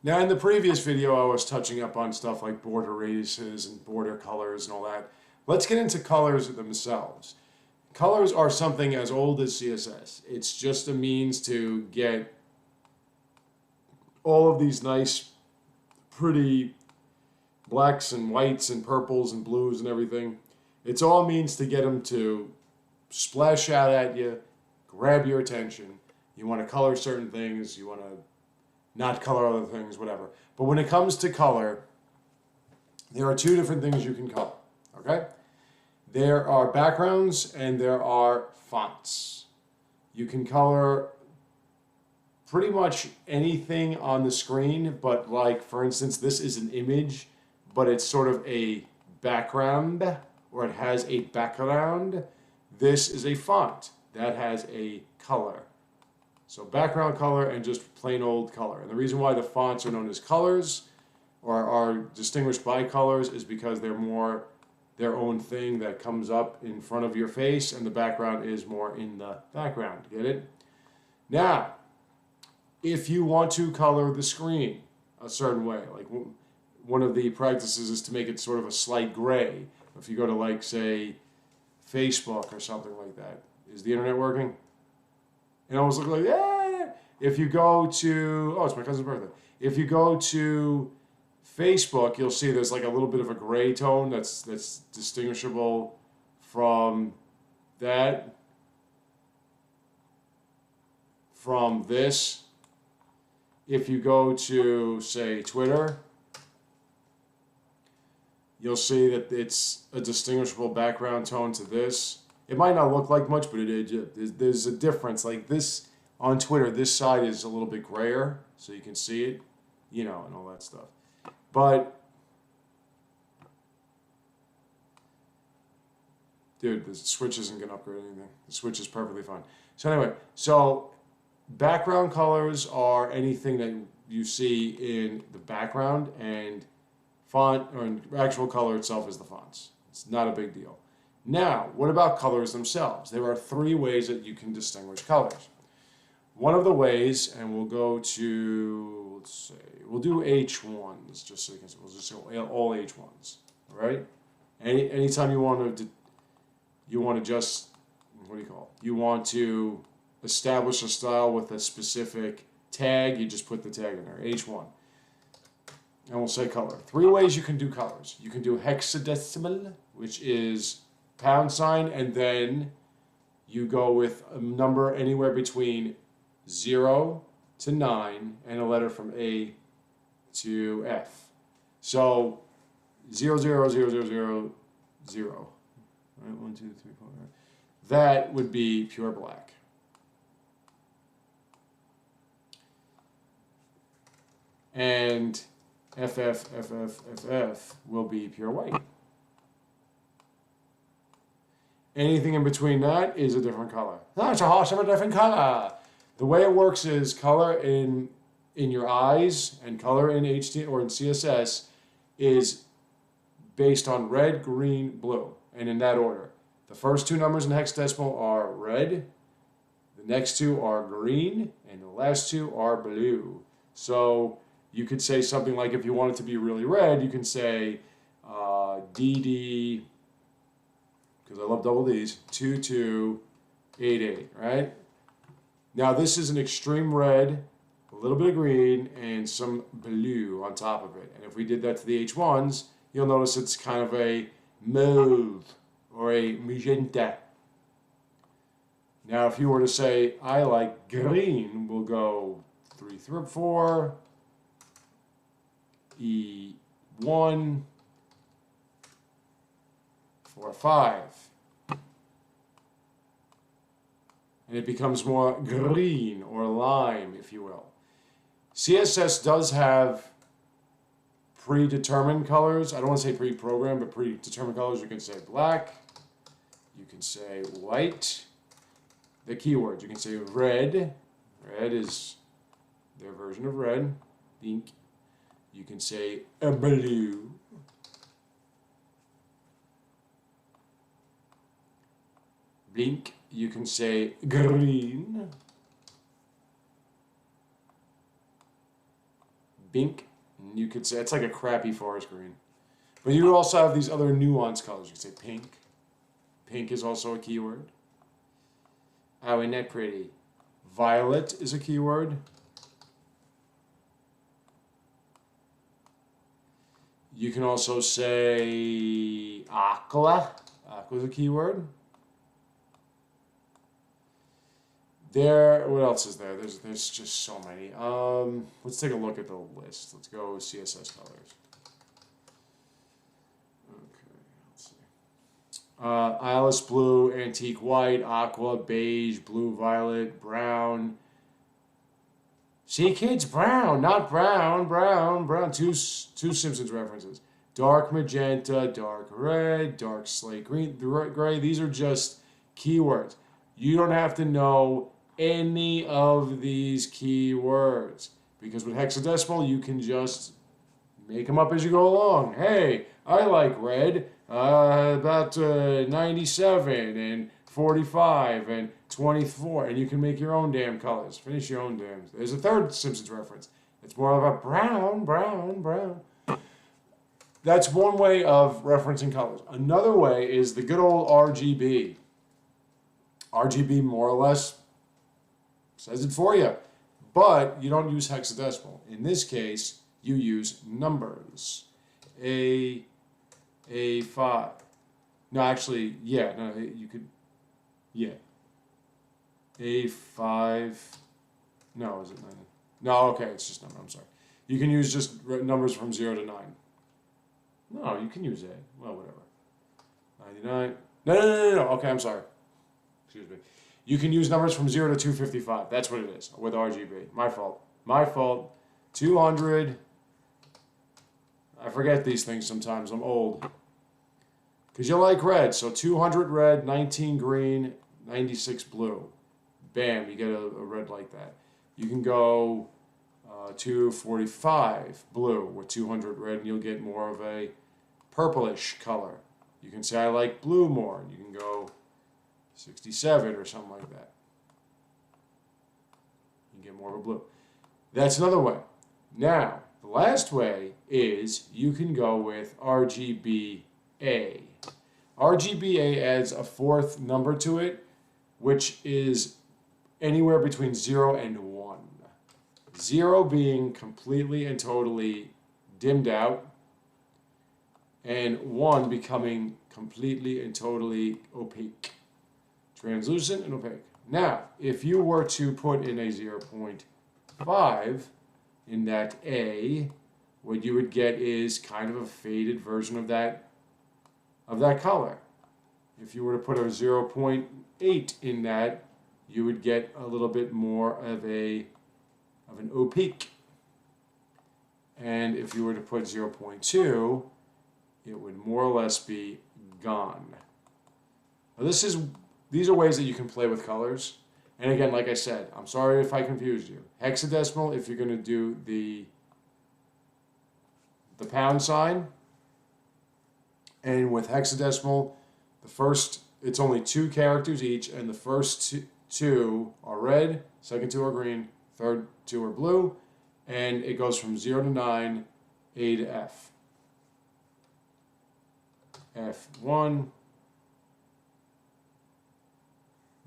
Now, in the previous video, I was touching up on stuff like border radiuses and border colors and all that. Let's get into colors themselves. Colors are something as old as CSS. It's just a means to get all of these nice, pretty blacks and whites and purples and blues and everything. It's all means to get them to splash out at you, grab your attention. You want to color certain things, you want to not color other things, whatever. But when it comes to color, there are two different things you can color, okay? There are backgrounds and there are fonts. You can color pretty much anything on the screen, but like, for instance, this is an image, but it's sort of a background, or it has a background. This is a font that has a color. So background color and just plain old color. And the reason why the fonts are known as colors or are distinguished by colors is because they're more their own thing that comes up in front of your face, and the background is more in the background. Get it? Now, if you want to color the screen a certain way, like one of the practices is to make it sort of a slight gray. If you go to, like, say, Facebook or something like that. Is the internet working? And I was looking like, yeah. If you go to, oh, it's my cousin's birthday. If you go to Facebook, you'll see there's like a little bit of a gray tone that's distinguishable from that, from this. If you go to, say, Twitter, you'll see that it's a distinguishable background tone to this. It might not look like much, but there's a difference. Like this, on Twitter, this side is a little bit grayer, so you can see it, you know, and all that stuff. But, dude, the Switch isn't going to upgrade anything. The Switch is perfectly fine. So anyway, so background colors are anything that you see in the background, and font, or actual color itself, is the fonts. It's not a big deal. Now, what about colors themselves? There are three ways that you can distinguish colors. One of the ways, and we'll go to, let's say, we'll do H1s, just so you can see, we'll just go all H1s, all right? Anytime you want to just, what do you call it? You want to establish a style with a specific tag, you just put the tag in there, H1. And we'll say color. Three ways you can do colors. You can do hexadecimal, which is £, and then you go with a number anywhere between 0 to 9 and a letter from A to F. So 0, 0, 0, 0, 0, 0. Right, 1, 2, 3, 4. That would be pure black. And FF, FF, FF will be pure white. Anything in between that is a different color. That's a horse of a different color. The way it works is color in your eyes and color in HT or in CSS is based on red, green, blue, and in that order. The first two numbers in hexadecimal are red, the next two are green, and the last two are blue. So you could say something like, if you want it to be really red, you can say DD, because I love double Ds, 2288, right? Now this is an extreme red, a little bit of green, and some blue on top of it. And if we did that to the H1s, you'll notice it's kind of a mauve or a magenta. Now if you were to say, I like green, we'll go 3, 3, 4, E1, 4, 5. And it becomes more green or lime, if you will. CSS does have predetermined colors. I don't want to say pre-programmed, but predetermined colors. You can say black. You can say white. The keywords. You can say red. Red is their version of red. Pink. You can say a blue. Blink. You can say green. Bink. You could say it's like a crappy forest green. But you also have these other nuanced colors. You could say pink. Pink is also a keyword. Oh, isn't that pretty? Violet is a keyword. You can also say aqua. Aqua is a keyword. What else is there? There's just so many. Let's take a look at the list. Let's go CSS colors. Okay, let's see. Alice blue, antique white, aqua, beige, blue, violet, brown. See, kids, brown, not brown, brown, brown. Two Simpsons references. Dark magenta, dark red, dark slate green, gray. These are just keywords. You don't have to know any of these keywords because with hexadecimal, you can just make them up as you go along. Hey, I like red, about 97 and 45 and 24, and you can make your own damn colors. Finish your own damn. There's a third Simpsons reference. It's more of a brown, brown, brown. That's one way of referencing colors. Another way is the good old RGB. RGB more or less says it for you, but you don't use hexadecimal. In this case, you use numbers. A5. No, actually, yeah, no, you could, yeah. A5. No, is it 9? No, okay, it's just number. I'm sorry. You can use just numbers from 0 to 9. No, you can use A. Well, whatever. 99. No. Okay, I'm sorry. Excuse me. You can use numbers from 0 to 255. That's what it is with RGB. My fault. My fault. 200. I forget these things sometimes. I'm old. Because you like red. So 200 red, 19 green, 96 blue. Bam, you get a red like that. You can go 245 blue with 200 red, and you'll get more of a purplish color. You can say I like blue more, and you can go 67 or something like that. You get more of a blue. That's another way. Now, the last way is you can go with RGBA. RGBA adds a fourth number to it, which is anywhere between 0 and 1. 0 being completely and totally dimmed out, and 1 becoming completely and totally opaque. Translucent and opaque. Now, if you were to put in a 0.5 in that A, what you would get is kind of a faded version of that color. If you were to put a 0.8 in that, you would get a little bit more of an opaque. And if you were to put 0.2, it would more or less be gone. Now these are ways that you can play with colors. And again, like I said, I'm sorry if I confused you. Hexadecimal, if you're going to do the pound sign. And with hexadecimal, it's only 2 characters each, and the first two are red, second 2 are green, third 2 are blue, and it goes from 0 to 9, A to F. F1,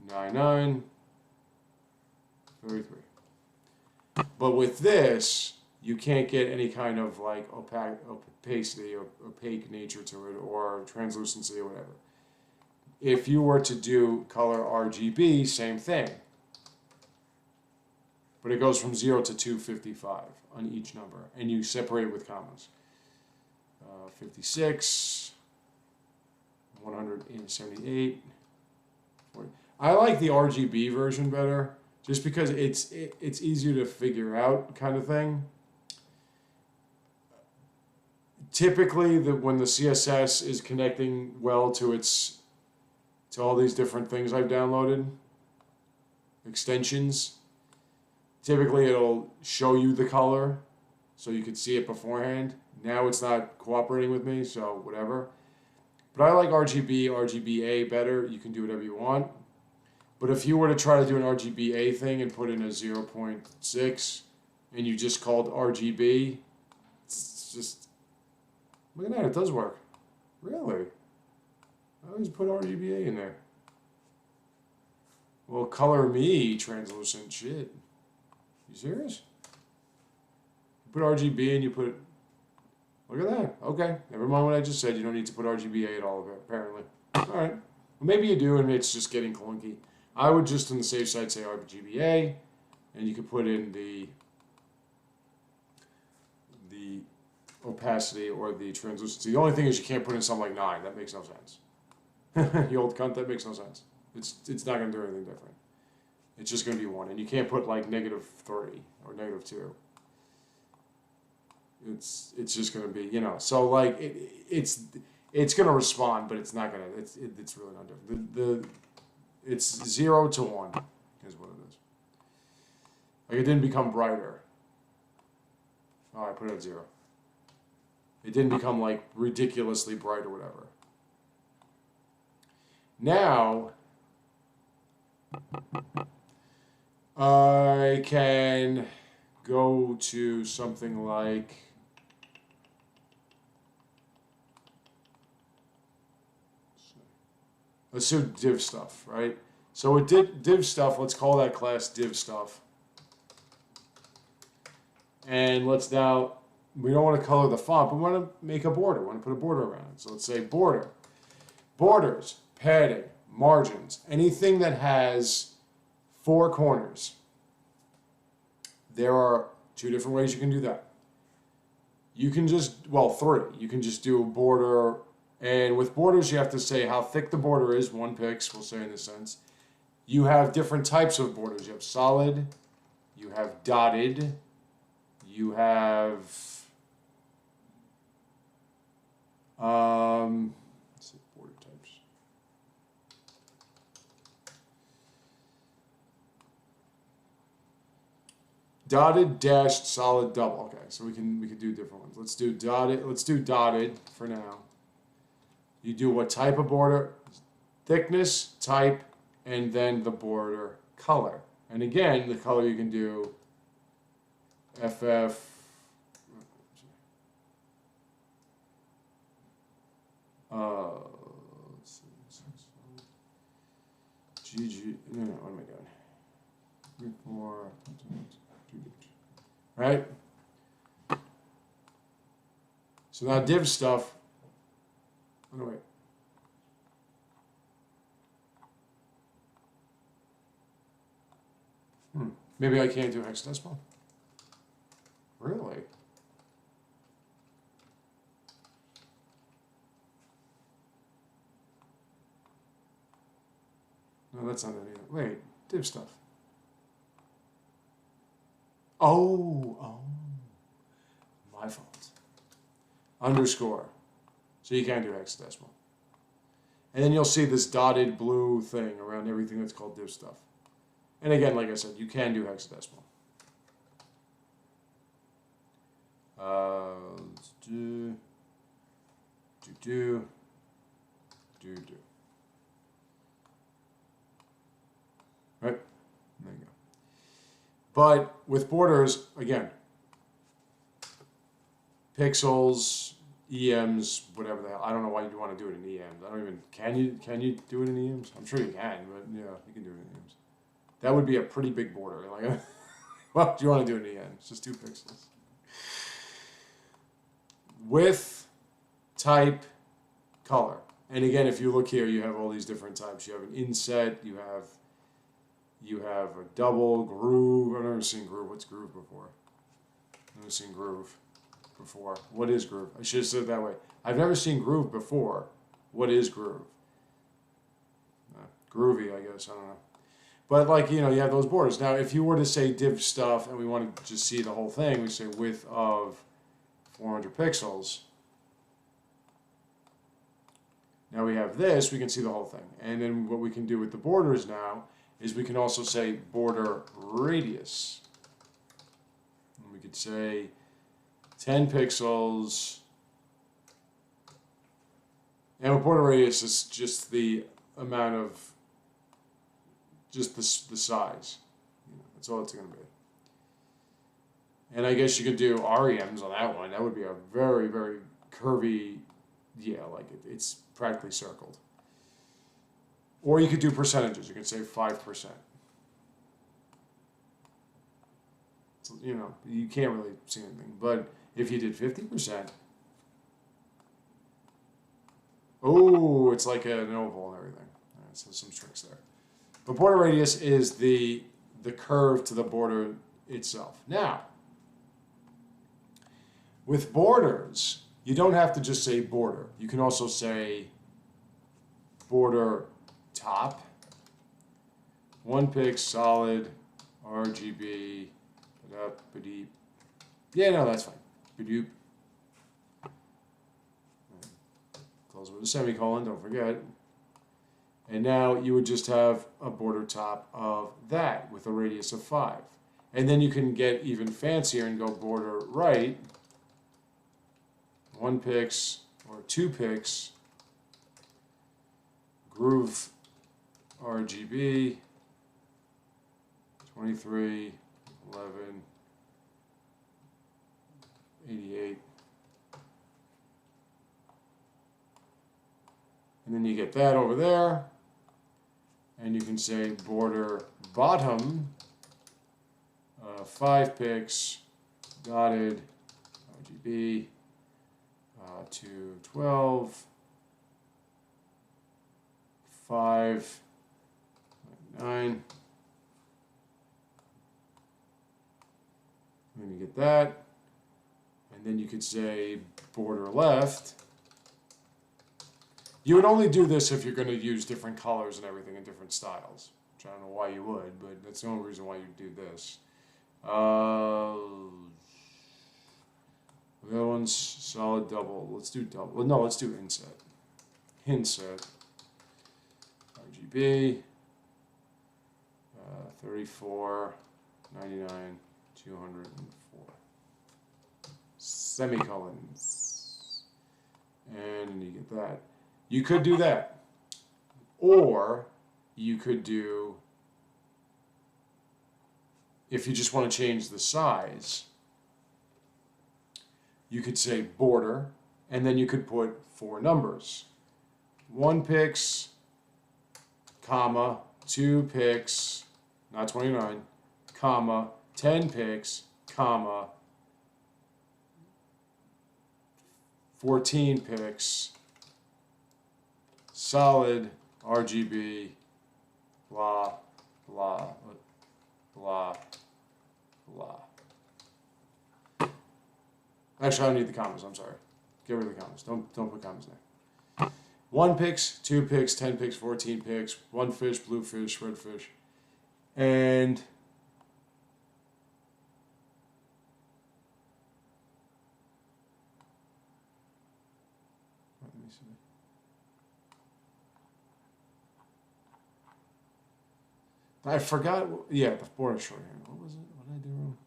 99, 33. But with this, you can't get any kind of like opacity or opaque nature to it, or translucency or whatever. If you were to do color RGB, same thing. But it goes from 0 to 255 on each number, and you separate it with commas. 56, 178, 40. I like the RGB version better, just because it's easier to figure out, kind of thing. Typically, when the CSS is connecting well to all these different things I've downloaded, extensions, typically it'll show you the color so you can see it beforehand. Now it's not cooperating with me, so whatever. But I like RGB, RGBA better. You can do whatever you want. But if you were to try to do an RGBA thing and put in a 0.6, and you just called RGB, it's just, look at that, it does work. Really? I always put RGBA in there. Well, color me translucent shit. You serious? You put RGB and you put, look at that. Okay, never mind what I just said. You don't need to put RGBA at all, apparently. All right. Well, maybe you do, and it's just getting clunky. I would just, on the safe side, say RGBA, and you could put in the opacity or the translucency. The only thing is you can't put in something like 9. That makes no sense. You old cunt, that makes no sense. It's not going to do anything different. It's just going to be 1. And you can't put like -3 or -2. It's just going to be, you know. So like it's going to respond, but it's not going to. It's really not different. It's 0 to 1 is what it is. Like it didn't become brighter. Oh, I put it at 0. It didn't become like ridiculously bright or whatever. Now I can go to something like, let's do div stuff, right? So with div stuff, let's call that class div stuff. And let's now, we don't want to color the font, but we want to make a border. We want to put a border around it. So let's say border. Borders, padding, margins, anything that has 4 corners. There are 2 different ways you can do that. You can just, well, 3. You can just do a border, and with borders you have to say how thick the border is, 1 pix, we'll say in this sense. You have different types of borders. You have solid, you have dotted, you have let's see, border types. Dotted, dashed, solid, double. Okay, so we can do different ones. Let's do dotted. Let's do dotted for now. You do what type of border, thickness, type, and then the border color. And again, the color you can do FF. Let's see. GG. No, what am I doing? 4. Right? So now div stuff. Oh, no, wait. Maybe I can't do hexadecimal. Really? No, that's not it either. Wait, div stuff. Oh, my fault. Underscore. So you can't do hexadecimal. And then you'll see this dotted blue thing around everything that's called div stuff. And again, like I said, you can do hexadecimal. Let's do. Right? There you go. But with borders, again, pixels, EMs, whatever the hell. I don't know why you'd want to do it in EMs. I don't even, can you do it in EMs? I'm sure you can, but yeah, you can do it in EMs. That would be a pretty big border. Like, well, do you want to do it in EMs? Just 2 pixels. Width, type, color. And again, if you look here, you have all these different types. You have an inset, you have a double, groove. I've never seen groove. What's groove before? I've never seen groove before. What is groove? I should have said it that way. I've never seen groove before. What is groove? Groovy, I guess. I don't know. But like, you know, you have those borders. Now, if you were to say div stuff and we want to just see the whole thing, we say width of 400 pixels. Now we have this, we can see the whole thing. And then what we can do with the borders now is we can also say border radius. And we could say 10 pixels. And with border radius is just the amount of, just the size. You know, that's all it's going to be. And I guess you could do REMs on that one. That would be a very, very curvy, yeah, like it's practically circled. Or you could do percentages. You could say 5%. So, you know, you can't really see anything. But if you did 50%, oh, it's like an oval and everything. So some tricks there. But border radius is the curve to the border itself. Now, with borders, you don't have to just say border. You can also say border top, 1 pic solid, RGB, ba-deep. Yeah, no, that's fine. Ba-doop. Close with a semicolon, don't forget. And now you would just have a border top of that with a radius of 5. And then you can get even fancier and go border right, 1 pix or 2 pix, groove RGB, 23, 11, 88. And then you get that over there. And you can say border bottom, 5 pix, dotted, RGB, to 12, 5, 9. And then you get that. And then you could say border left. You would only do this if you're going to use different colors and everything in different styles. Which I don't know why you would, but that's the only reason why you do this. The other one's solid double. Let's do double. No, let's do inset. Inset. RGB. 34, 99, 204. Semicolons. And you get that. You could do that. Or you could do, if you just want to change the size, you could say border, and then you could put 4 numbers. 1 pix, comma, 2 pix, not 29, comma, 10 pix, comma, 14 pix, solid, RGB, blah, blah, blah, blah. Actually, I don't need the commas, I'm sorry. Get rid of the commas. Don't put commas there. 1 pix, 2 pix, 10 pix, 14 pix, 1 fish, blue fish, red fish. And let me see. I forgot, yeah, the border shorthand. What was it? What did I do wrong?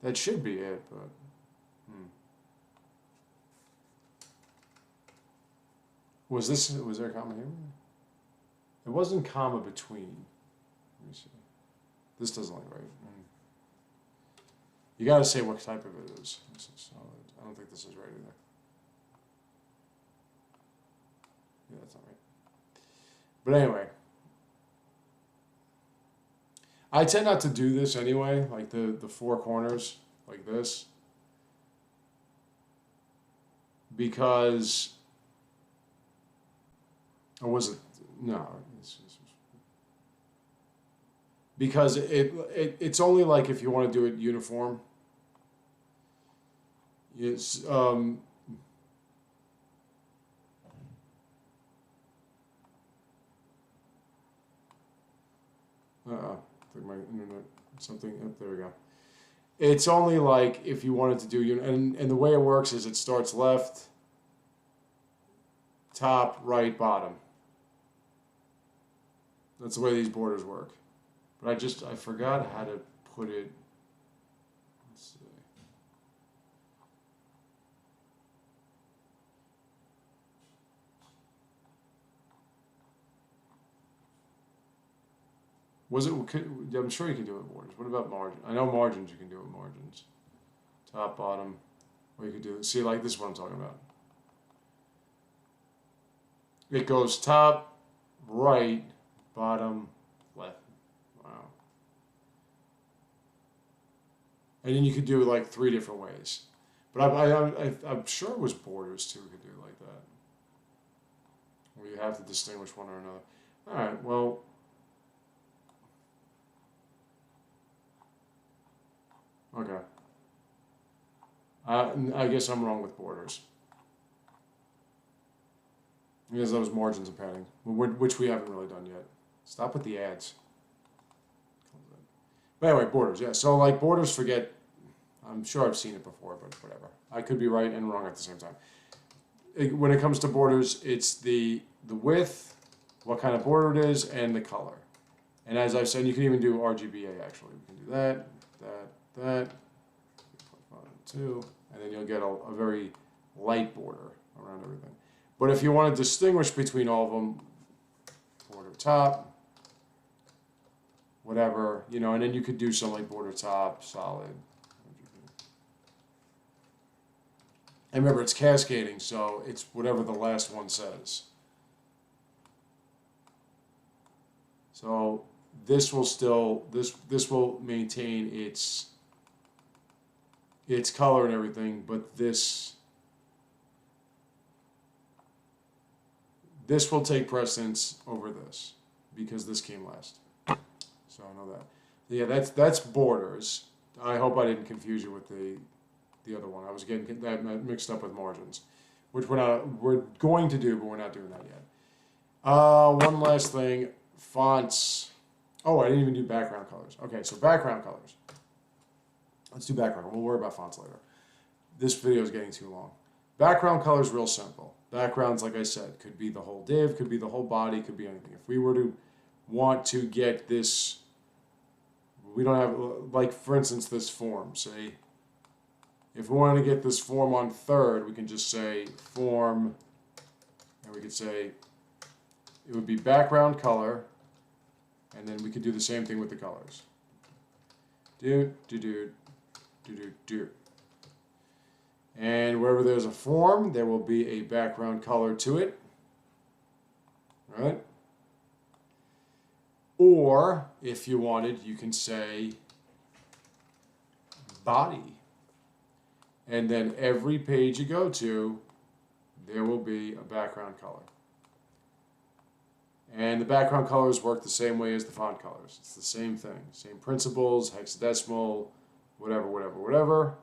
That should be it, but was there a comma here? It wasn't comma between. Let me see. This doesn't look right. You gotta say what type of it is. This is solid. I don't think this is right either. Yeah, that's not right. But anyway. I tend not to do this anyway, like the 4 corners, like this. Because, or was it, no. Because it's only like if you want to do it uniform. It's, took my internet, something, oh, there we go. It's only like if you wanted to do, and the way it works is it starts left, top, right, bottom. That's the way these borders work. But I forgot how to put it. Let's see. Was it? I'm sure you can do it with borders. What about margin? I know margins you can do it with margins. Top, bottom. Or you could do, see, like this is what I'm talking about. It goes top, right, bottom, left. Wow. And then you could do it like 3 different ways. But I'm sure it was borders too. We could do it like that. Where you have to distinguish one or another. All right, well. Okay. I guess I'm wrong with borders. Because those margins and padding, which we haven't really done yet. Stop with the ads. But anyway, borders, yeah. So like borders, forget, I'm sure I've seen it before, but whatever. I could be right and wrong at the same time. When it comes to borders, it's the width, what kind of border it is, and the color. And as I said, you can even do RGBA actually. We can do that, that, 2, and then you'll get a very light border around everything. But if you want to distinguish between all of them, border top, whatever, you know, and then you could do something like border top, solid. And remember, it's cascading, so it's whatever the last one says. So this will still, this will maintain its color and everything, but this will take precedence over this because this came last. So I know that. Yeah, that's borders. I hope I didn't confuse you with the other one. I was getting that mixed up with margins, which we're going to do, but we're not doing that yet. One last thing, fonts. Oh, I didn't even do background colors. Okay, so background colors. Let's do background. We'll worry about fonts later. This video is getting too long. Background color is real simple. Backgrounds, like I said, could be the whole div, could be the whole body, could be anything. If we were to want to get this, we don't have, like for instance, this form, say, if we wanted to get this form on third, we can just say form, and we could say, it would be background color, and then we could do the same thing with the colors. Do. And wherever there's a form, there will be a background color to it. Right? Or, if you wanted, you can say body. And then every page you go to, there will be a background color. And the background colors work the same way as the font colors. It's the same thing. Same principles, hexadecimal, whatever.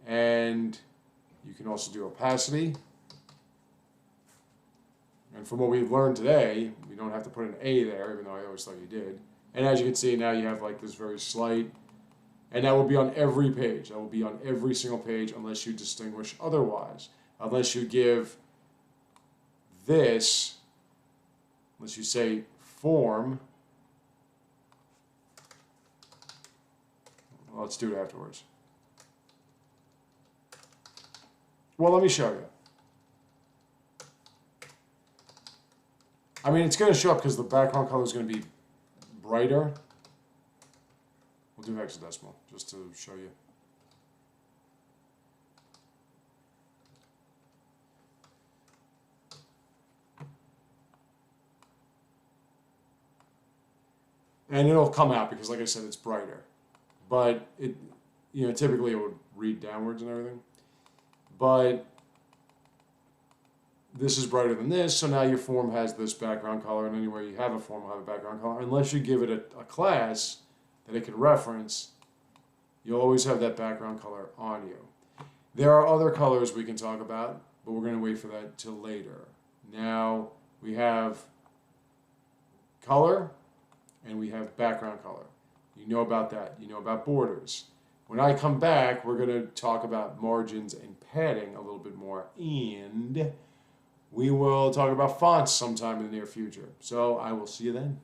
And you can also do opacity. And from what we've learned today, we don't have to put an A there, even though I always thought you did. And as you can see, now you have like this very slight, and that will be on every page. That will be on every single page unless you distinguish otherwise. Unless you give this, unless you say form. Well, let's do it afterwards. Well, let me show you. I mean, it's going to show up because the background color is going to be brighter. We'll do hexadecimal just to show you. And it'll come out because, like I said, it's brighter. But it, you know, typically it would read downwards and everything. But this is brighter than this, so now your form has this background color, and anywhere you have a form will have a background color. Unless you give it a class that it can reference, you'll always have that background color on you. There are other colors we can talk about, but we're going to wait for that till later. Now we have color, and we have background color. You know about that. You know about borders. When I come back, we're going to talk about margins and padding a little bit more, and we will talk about fonts sometime in the near future. So I will see you then.